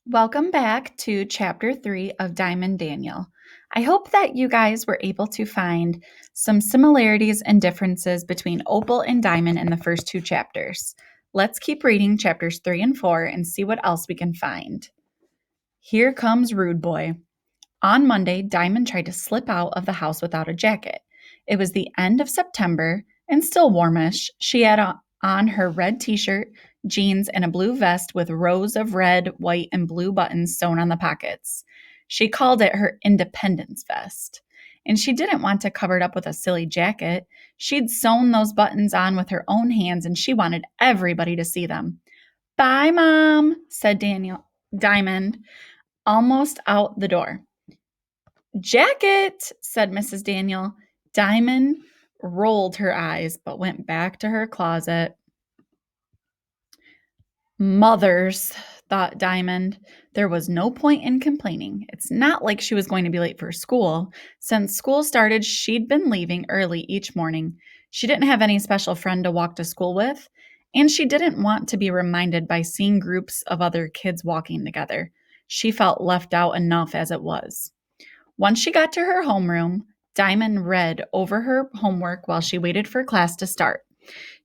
Welcome back to Chapter 3 of Diamond Daniel. I hope that you guys were able to find some similarities and differences between Opal and Diamond in the first two chapters. Let's keep reading chapters 3 and 4 and see what else we can find. Here comes Rude Boy. On Monday, Diamond tried to slip out of the house without a jacket. It was the end of September and still warmish. She had on her red t-shirt, jeans, and a blue vest with rows of red, white, and blue buttons sewn on the pockets. She called it her Independence vest. And she didn't want to cover it up with a silly jacket. She'd sewn those buttons on with her own hands and she wanted everybody to see them. Bye, Mom, said Diamond, almost out the door. Jacket, said Mrs. Daniel. Diamond rolled her eyes but went back to her closet. Mothers, thought Diamond. There was no point in complaining. It's not like she was going to be late for school. Since school started, she'd been leaving early each morning. She didn't have any special friend to walk to school with, and she didn't want to be reminded by seeing groups of other kids walking together. She felt left out enough as it was. Once she got to her homeroom, Diamond read over her homework while she waited for class to start.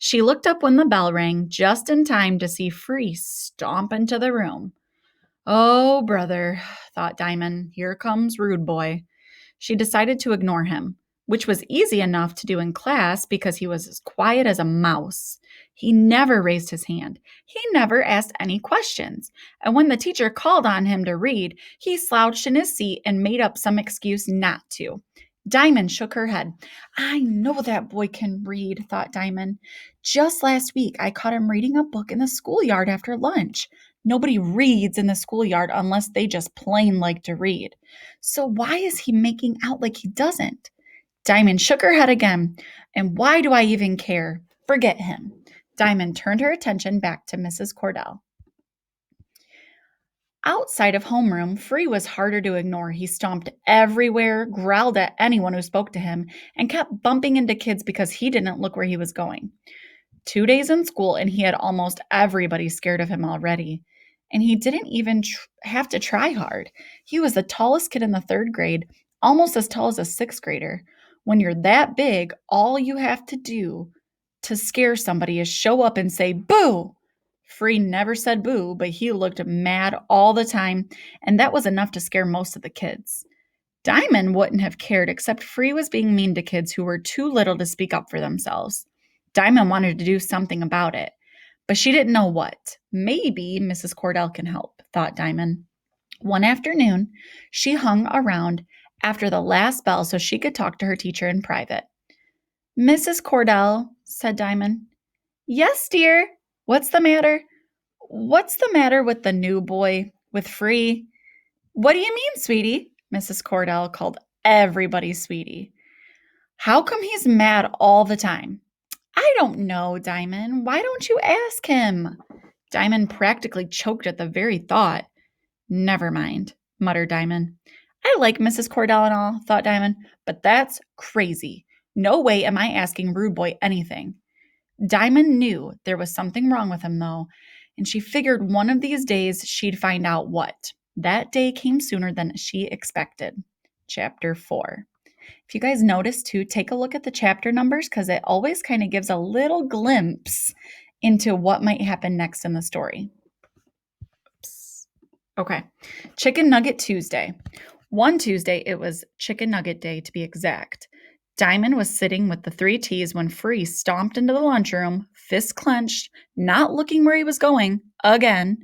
She looked up when the bell rang, just in time to see Free stomp into the room. Oh, brother, thought Diamond, here comes Rude Boy. She decided to ignore him, which was easy enough to do in class because he was as quiet as a mouse. He never raised his hand. He never asked any questions. And when the teacher called on him to read, he slouched in his seat and made up some excuse not to. Diamond shook her head. I know that boy can read, thought Diamond. Just last week, I caught him reading a book in the schoolyard after lunch. Nobody reads in the schoolyard unless they just plain like to read. So why is he making out like he doesn't? Diamond shook her head again. And why do I even care? Forget him. Diamond turned her attention back to Mrs. Cordell. Outside of homeroom, Free was harder to ignore. He stomped everywhere, growled at anyone who spoke to him, and kept bumping into kids because he didn't look where he was going. 2 days in school, and he had almost everybody scared of him already. And he didn't even have to try hard. He was the tallest kid in the third grade, almost as tall as a sixth grader. When you're that big, all you have to do to scare somebody is show up and say, boo! Free never said boo, but he looked mad all the time, and that was enough to scare most of the kids. Diamond wouldn't have cared, except Free was being mean to kids who were too little to speak up for themselves. Diamond wanted to do something about it, but she didn't know what. Maybe Mrs. Cordell can help, thought Diamond. One afternoon, she hung around after the last bell so she could talk to her teacher in private. Mrs. Cordell, said Diamond. Yes, dear. What's the matter? What's the matter with the new boy, with Free? What do you mean, sweetie? Mrs. Cordell called everybody sweetie. How come he's mad all the time? I don't know, Diamond. Why don't you ask him? Diamond practically choked at the very thought. Never mind, muttered Diamond. I like Mrs. Cordell and all, thought Diamond, but that's crazy. No way am I asking Rude Boy anything. Diamond knew there was something wrong with him, though, and she figured one of these days she'd find out what. That day came sooner than she expected. Chapter 4. If you guys notice, too, take a look at the chapter numbers because it always kind of gives a little glimpse into what might happen next in the story. Oops. Okay. Chicken Nugget Tuesday. One Tuesday, it was Chicken Nugget Day to be exact. Diamond was sitting with the 3 T's when Free stomped into the lunchroom, fists clenched, not looking where he was going, again.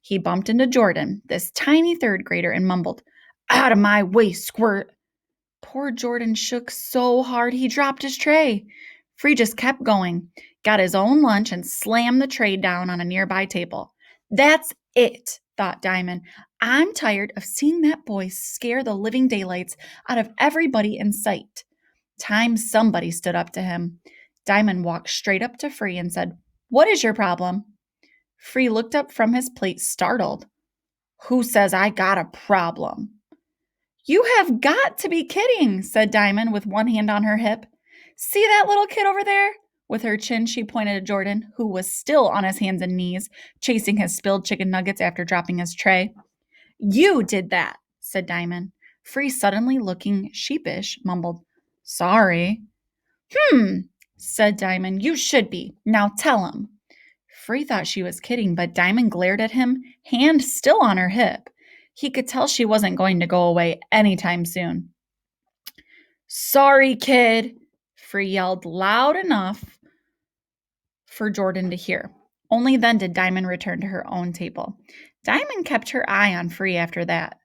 He bumped into Jordan, this tiny third grader, and mumbled, Out of my way, squirt! Poor Jordan shook so hard he dropped his tray. Free just kept going, got his own lunch, and slammed the tray down on a nearby table. That's it, thought Diamond. I'm tired of seeing that boy scare the living daylights out of everybody in sight. Time somebody stood up to him. Diamond walked straight up to Free and said, What is your problem? Free looked up from his plate, startled. Who says I got a problem? You have got to be kidding, said Diamond with one hand on her hip. See that little kid over there? With her chin, she pointed at Jordan, who was still on his hands and knees, chasing his spilled chicken nuggets after dropping his tray. You did that, said Diamond. Free, suddenly looking sheepish, mumbled, Sorry. Hmm, said Diamond. You should be. Now tell him. Free thought she was kidding, but Diamond glared at him, hand still on her hip. He could tell she wasn't going to go away anytime soon. Sorry, kid, Free yelled loud enough for Jordan to hear. Only then did Diamond return to her own table. Diamond kept her eye on Free after that.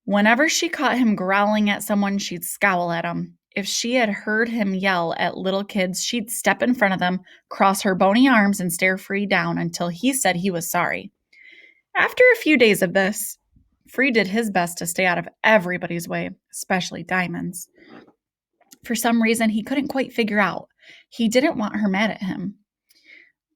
Whenever she caught him growling at someone, she'd scowl at him. If she had heard him yell at little kids, she'd step in front of them, cross her bony arms, and stare Free down until he said he was sorry. After a few days of this, Free did his best to stay out of everybody's way, especially Diamond's. For some reason, he couldn't quite figure out. He didn't want her mad at him.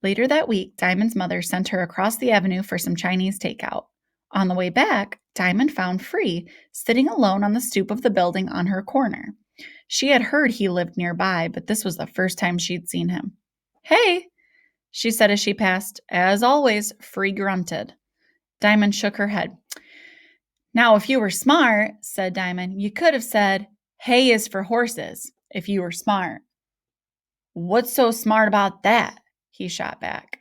Later that week, Diamond's mother sent her across the avenue for some Chinese takeout. On the way back, Diamond found Free sitting alone on the stoop of the building on her corner. She had heard he lived nearby, but this was the first time she'd seen him. Hey, she said as she passed. As always, Free grunted. Diamond shook her head. Now, if you were smart, said Diamond, you could have said, hay is for horses, if you were smart. What's so smart about that? He shot back.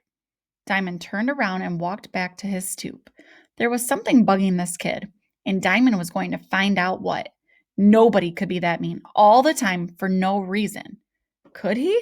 Diamond turned around and walked back to his stoop. There was something bugging this kid, and Diamond was going to find out what. Nobody could be that mean all the time for no reason. Could he?